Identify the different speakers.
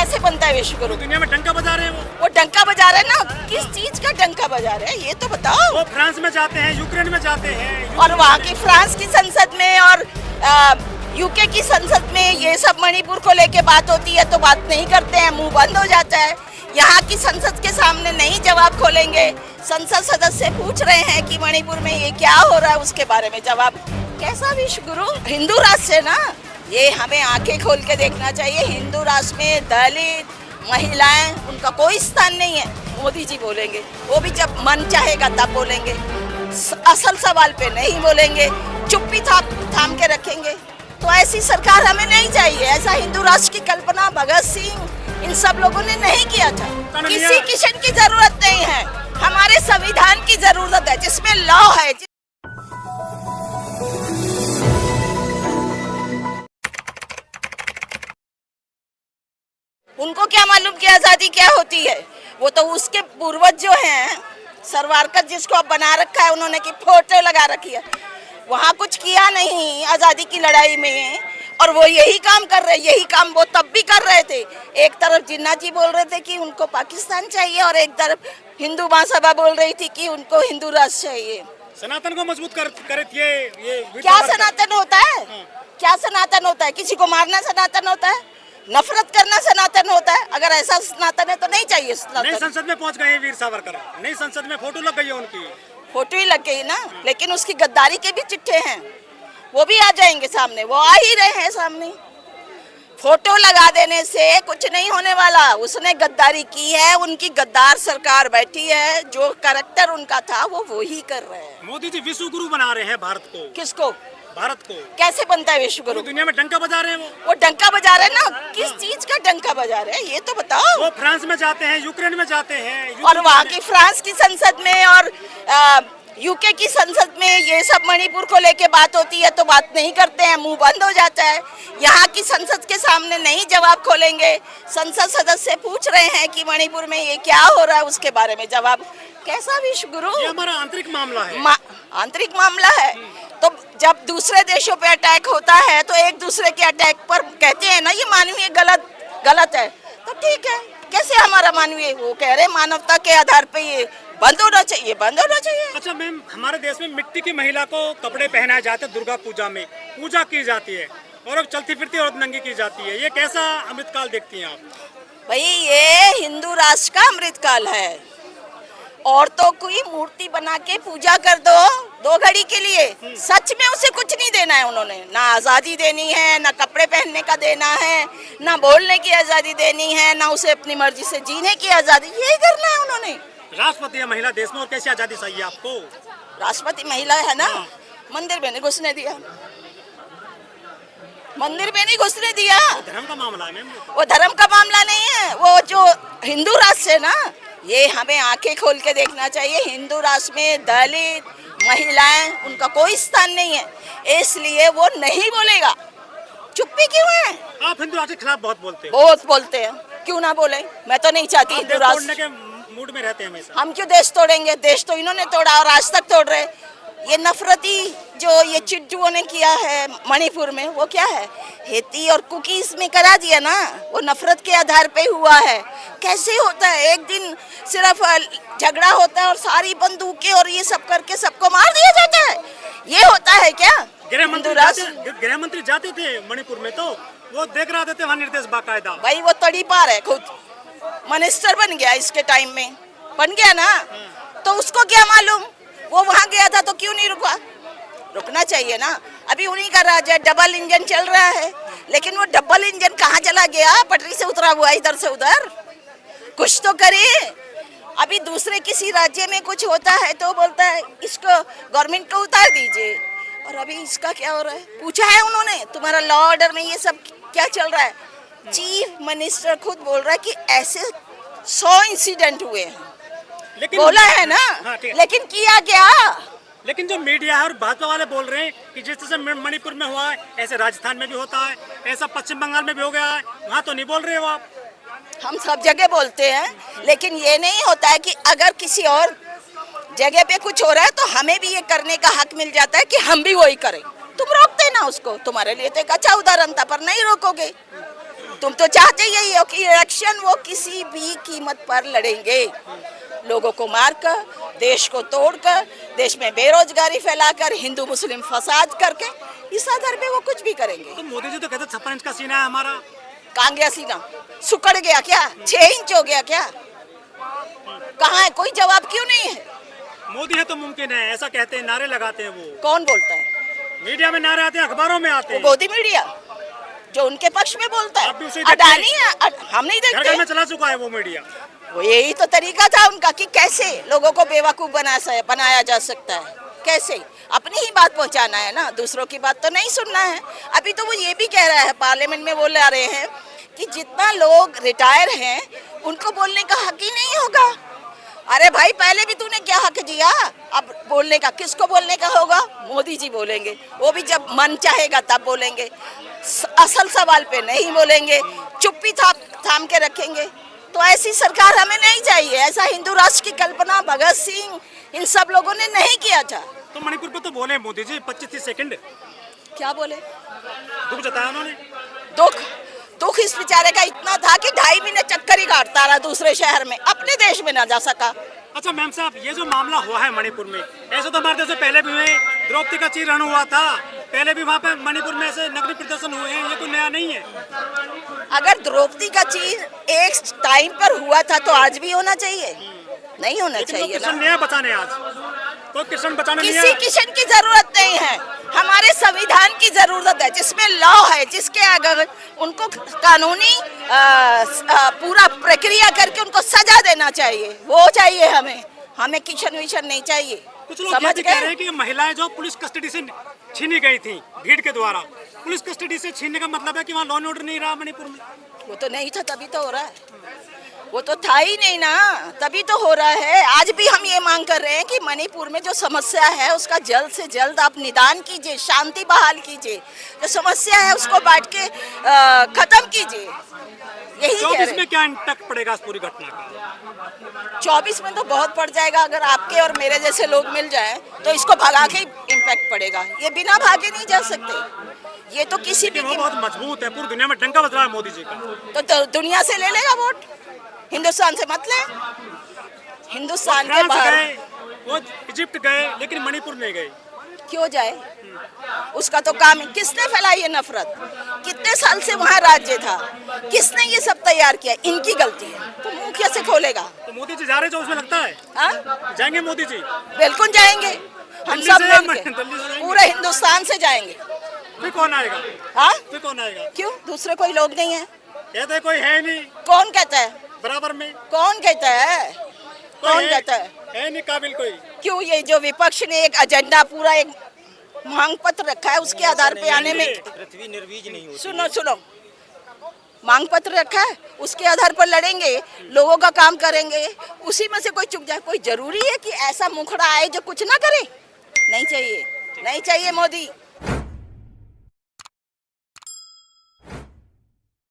Speaker 1: कैसे बनता है विश्व गुरु?
Speaker 2: दुनिया में डंका बजा रहे हैं
Speaker 1: वो डंका बजा रहे हैं ना, किस चीज का डंका बजा रहे हैं ये तो बताओ।
Speaker 2: वो फ्रांस में जाते हैं, यूक्रेन में जाते हैं,
Speaker 1: और वहाँ की फ्रांस की संसद में और यूके की संसद में ये सब मणिपुर को लेके बात होती है तो बात नहीं करते हैं, मुंह बंद हो जाता है। यहाँ की संसद के सामने नहीं जवाब खोलेंगे। संसद सदस्य पूछ रहे हैं कि मणिपुर में ये क्या हो रहा है, उसके बारे में जवाब। कैसा विश्व गुरु? हिंदू राष्ट्र है ना, ये हमें आंखें खोल के देखना चाहिए। हिंदू राष्ट्र में दलित, महिलाएं, उनका कोई स्थान नहीं है। मोदी जी बोलेंगे, वो भी जब मन चाहेगा तब बोलेंगे, असल सवाल पे नहीं बोलेंगे, चुप्पी थाम के रखेंगे। तो ऐसी सरकार हमें नहीं चाहिए। ऐसा हिंदू राष्ट्र की कल्पना भगत सिंह इन सब लोगों ने नहीं किया था। किसी किशन की जरूरत नहीं है, हमारे संविधान की जरूरत है जिसमें लॉ है। उनको क्या मालूम कि आजादी क्या होती है? वो तो उसके पूर्वज जो हैं, सरवारकर जिसको अब बना रखा है उन्होंने, की फोटो लगा रखी है। वहाँ कुछ किया नहीं आजादी की लड़ाई में, और वो यही काम कर रहे, यही काम वो तब भी कर रहे थे। एक तरफ जिन्ना जी बोल रहे थे कि उनको पाकिस्तान चाहिए, और एक तरफ हिंदू महासभा बोल रही थी कि उनको हिंदू राष्ट्र चाहिए।
Speaker 2: सनातन को मजबूत करे ये
Speaker 1: क्या सनातन होता है? क्या सनातन होता है? किसी को मारना सनातन होता है? नफरत करना सनातन होता है? अगर ऐसा सनातन है तो नहीं चाहिए सनातन।
Speaker 2: नई संसद में पहुंच गए वीर सावरकर, नई संसद में फोटो लग गई है उनकी।
Speaker 1: फोटो ही लग गई ना, लेकिन उसकी गद्दारी के भी चिट्ठे हैं, वो भी आ जाएंगे सामने। वो आ ही रहे हैं सामने। फोटो लगा देने से कुछ नहीं होने वाला। उसने गद्दारी की है, उनकी गद्दार सरकार बैठी है, जो कैरेक्टर उनका था वो ही कर रहे हैं।
Speaker 2: मोदी जी विश्व गुरु बना रहे हैं भारत को।
Speaker 1: किसको?
Speaker 2: भारत को।
Speaker 1: कैसे बनता है विश्व गुरु?
Speaker 2: दुनिया में डंका बजा रहे हैं
Speaker 1: वो डंका बजा रहे हैं ना, किस चीज का डंका बजा रहे हैं ये तो बताओ।
Speaker 2: वो फ्रांस में जाते हैं, यूक्रेन में जाते हैं,
Speaker 1: और वहाँ की फ्रांस की संसद में और यूके की संसद में ये सब मणिपुर को लेके बात होती है तो बात नहीं करते हैं, मुंह बंद हो जाता है। यहाँ की संसद के सामने नहीं जवाब खोलेंगे। संसद सदस्य पूछ रहे हैं कि मणिपुर में ये क्या हो रहा है, उसके बारे में जवाब। कैसा विश्व गुरु?
Speaker 2: ये हमारा आंतरिक मामला है।
Speaker 1: आंतरिक मामला है। तो जब दूसरे देशों पे अटैक होता है तो एक दूसरे के अटैक पर कहते हैं ना ये मानवीय गलत है, तो ठीक है। कैसे हमारा मानवीय? वो कह रहे मानवता के आधार पे ये बंद होना चाहिए, बंद होना चाहिए।
Speaker 2: अच्छा मैम, हमारे देश में मिट्टी की महिला को कपड़े पहनाए जाते हैं, दुर्गा पूजा में पूजा की जाती है, और अब चलती फिरती औरत नंगी की जाती है। ये कैसा अमृतकाल देखती हैं आप?
Speaker 1: भाई ये हिंदू राष्ट्र का अमृतकाल है। औरतों की मूर्ति बना के पूजा कर दो घड़ी के लिए। सच में उसे कुछ नहीं देना है उन्होंने। ना आज़ादी देनी है, ना कपड़े पहनने का देना है, ना बोलने की आज़ादी देनी है, ना उसे अपनी मर्जी से जीने की आज़ादी। यही करना है उन्होंने।
Speaker 2: राष्ट्रपति है महिला देश में, और कैसी आज़ादी चाहिए आपको?
Speaker 1: राष्ट्रपति महिला है ना, मंदिर में नहीं घुसने दिया, मंदिर में नहीं घुसने दिया।
Speaker 2: धर्म का मामला है मैम।
Speaker 1: वो धर्म का मामला नहीं है। वो जो हिंदू राष्ट्र है ना, ये हमें आंखें खोल के देखना चाहिए। हिंदू राष्ट्र में दलित, महिलाएं, उनका कोई स्थान नहीं है, इसलिए वो नहीं बोलेगा। चुप्पी क्यों है?
Speaker 2: आप हिंदू राष्ट्र के खिलाफ बहुत बोलते हैं।
Speaker 1: बहुत बोलते हैं, क्यों ना बोले? मैं तो नहीं चाहती हिंदू राष्ट्र
Speaker 2: के मूड में रहते हैं हमेशा।
Speaker 1: हम क्यों देश तोड़ेंगे? देश तो इन्होंने तोड़ा और आज तक तोड़ रहे। ये नफरती जो ये चिट्ठुओं ने किया है मणिपुर में, वो क्या है? हेती और कुकीज में करा दिया ना, वो नफरत के आधार पे हुआ है। कैसे होता है? एक दिन सिर्फ झगड़ा होता है और सारी बंदूकें और ये सब करके सबको मार दिया जाता है। ये होता है क्या?
Speaker 2: गृह मंत्री जाते थे मणिपुर में, तो वो देख रहे थे वहाँ निर्देश बाकायदा।
Speaker 1: भाई वो तड़ी पार है, खुद मिनिस्टर बन गया इसके टाइम में, बन गया ना, तो उसको क्या मालूम? वो वहाँ गया था तो क्यों नहीं रुका? रुकना चाहिए ना। अभी उन्हीं का राज है, डबल इंजन चल रहा है, लेकिन वो डबल इंजन कहाँ चला गया? पटरी से उतरा हुआ इधर से उधर। कुछ तो करे। अभी दूसरे किसी राज्य में कुछ होता है तो बोलता है इसको गवर्नमेंट को उतार दीजिए, और अभी इसका क्या हो रहा है? पूछा है उन्होंने तुम्हारा लॉ ऑर्डर में ये सब क्या चल रहा है? चीफ मिनिस्टर खुद बोल रहा है कि ऐसे 100 इंसिडेंट हुए हैं, बोला है ना।
Speaker 2: हाँ,
Speaker 1: लेकिन किया क्या?
Speaker 2: लेकिन जो मीडिया है और भाजपा वाले बोल रहे हैं कि जिस तरह से मणिपुर में हुआ है ऐसे राजस्थान में भी होता है, ऐसा पश्चिम बंगाल में भी हो गया है, वहाँ तो नहीं बोल रहे हो आप।
Speaker 1: हम सब जगह बोलते हैं, लेकिन ये नहीं होता है कि अगर किसी और जगह पे कुछ हो रहा है तो हमें भी ये करने का हक मिल जाता है कि हम भी वही करें। तुम रोकते ना उसको, तुम्हारे लिए तो एक अच्छा उदाहरण था, पर नहीं रोकोगे। तुम तो चाहते यही हो कि इलेक्शन वो किसी भी कीमत पर लड़ेंगे, लोगों को मारकर, देश को तोड़कर, देश में बेरोजगारी फैलाकर, हिंदू मुस्लिम फसाद करके, इस आधार पे वो कुछ भी करेंगे।
Speaker 2: तो मोदी जी तो कहते 56 इंच का सीना है हमारा।
Speaker 1: कहाँ गया सीना? सुकड़ गया क्या? 6 इंच हो गया क्या? कहाँ है? कोई जवाब क्यों नहीं है?
Speaker 2: मोदी है तो मुमकिन है, ऐसा कहते हैं, नारे लगाते हैं वो।
Speaker 1: कौन बोलता है?
Speaker 2: मीडिया में नारे आते हैं, अखबारों में आते
Speaker 1: वो
Speaker 2: हैं।
Speaker 1: गोदी मीडिया जो उनके पक्ष में बोलता
Speaker 2: आप भी
Speaker 1: है।
Speaker 2: उसे देखते हैं?
Speaker 1: अडानी हम नहीं
Speaker 2: घर घर
Speaker 1: देखते।
Speaker 2: में चला चुका है वो मीडिया।
Speaker 1: वो यही तो तरीका था उनका कि कैसे लोगों को बेवकूफ बनाया जा सकता है, कैसे अपनी ही बात पहुंचाना है ना, दूसरों की बात तो नहीं सुनना है। अभी तो वो ये भी कह रहा है, पार्लियामेंट में बोल रहे हैं कि जितना लोग रिटायर हैं उनको बोलने का हक ही नहीं होगा। अरे भाई, पहले भी तूने क्या हक दिया? अब बोलने का किसको बोलने का होगा? मोदी जी बोलेंगे, वो भी जब मन चाहेगा तब बोलेंगे, असल सवाल पे नहीं बोलेंगे, चुप्पी थाम के रखेंगे। तो ऐसी सरकार हमें नहीं चाहिए। ऐसा हिंदू राष्ट्र की कल्पना भगत सिंह इन सब लोगों ने नहीं किया था।
Speaker 2: तो मणिपुर पे तो बोले मोदी जी 25-30 सेकंड
Speaker 1: क्या बोले?
Speaker 2: दुख जताया उन्होंने।
Speaker 1: दुख इस बेचारे का इतना था कि 2.5 महीने चक्कर ही काटता रहा दूसरे शहर में, अपने देश में ना जा सका।
Speaker 2: अच्छा मैम साहब, ये जो मामला हुआ है मणिपुर में, ऐसे तो हमारे देश में पहले भी हुए, द्रौपदी का चीरहरण हुआ था, पहले भी वहाँ पे मणिपुर में ऐसे नगरीय प्रदर्शन हुए हैं, ये कोई नया नहीं है।
Speaker 1: अगर द्रौपदी का चीर एक टाइम पर हुआ था तो आज भी होना चाहिए? नहीं होना चाहिए ना।
Speaker 2: किसान नया बचाने आज तो किसान बचाने नहीं
Speaker 1: किसी
Speaker 2: आया।
Speaker 1: किसान की जरूरत नहीं है, हमारे संविधान की जरूरत है, जिसमें लॉ है, जिसके अगर उनको कानूनी पूरा प्रक्रिया करके उनको सजा देना चाहिए, वो चाहिए हमें किशन विशन नहीं चाहिए।
Speaker 2: कुछ लोग ये भी कह रहे हैं कि महिलाएं जो पुलिस कस्टडी से छीनी गई थी भीड़ के द्वारा, पुलिस कस्टडी से छीनने का मतलब है कि वहाँ लॉ एंड ऑर्डर नहीं रहा मणिपुर में।
Speaker 1: वो तो नहीं था तभी तो हो रहा है, वो तो था ही नहीं ना, तभी तो हो रहा है। आज भी हम ये मांग कर रहे हैं कि मणिपुर में जो समस्या है उसका जल्द से जल्द आप निदान कीजिए, शांति बहाल कीजिए, जो समस्या है उसको बैठ के खत्म कीजिए, यही कह
Speaker 2: 24
Speaker 1: रहे
Speaker 2: में क्या इम्पैक्ट पड़ेगा इस पूरी घटना का?
Speaker 1: 24 में तो बहुत पड़ जाएगा। अगर आपके और मेरे जैसे लोग मिल जाएं तो इसको भगा के इम्पैक्ट पड़ेगा, ये बिना भागे नहीं जा सकते। ये तो किसी भी
Speaker 2: वो बहुत मजबूत है, पूरी दुनिया में डंका बज रहा है मोदी जी का।
Speaker 1: तो दुनिया से ले लेगा वोट, हिंदुस्तान से मत ले। हिंदुस्तान के बाहर
Speaker 2: वो इजिप्ट गए लेकिन मणिपुर नहीं गए।
Speaker 1: क्यों जाए? उसका तो काम, किसने फैलाई है नफरत? कितने साल से वहाँ राज्य था, किसने ये सब तैयार किया? इनकी गलती है, तो मुंह कैसे खोलेगा?
Speaker 2: तो मोदी जी जा रहे जो उसमें लगता है
Speaker 1: हाँ,
Speaker 2: जाएंगे मोदी जी।
Speaker 1: बिल्कुल जाएंगे, हम
Speaker 2: दिल्ली
Speaker 1: सब
Speaker 2: से या
Speaker 1: मिलके,
Speaker 2: दिल्ली से जाएंगे?
Speaker 1: पूरे हिंदुस्तान से जाएंगे।
Speaker 2: फिर कौन आएगा?
Speaker 1: हाँ,
Speaker 2: फिर कौन आएगा?
Speaker 1: क्यों? दूसरे कोई लोग नहीं है?
Speaker 2: कहते कोई है नहीं
Speaker 1: कौन कहता है?
Speaker 2: बराबर में।
Speaker 1: कौन कहता है? कौन कहता
Speaker 2: है नहीं काबिल कोई।
Speaker 1: क्यों? ये जो विपक्ष ने एक एजेंडा, पूरा एक मांग पत्र रखा है, उसके आधार पे आने में
Speaker 3: पृथ्वी निर्वीज नहीं होती।
Speaker 1: सुनो, मांग पत्र रखा है, उसके आधार पर लड़ेंगे, लोगों का काम करेंगे, उसी में से कोई चुक जाए। कोई जरूरी है कि ऐसा मुखड़ा आए जो कुछ ना करे? नहीं चाहिए, नहीं चाहिए मोदी।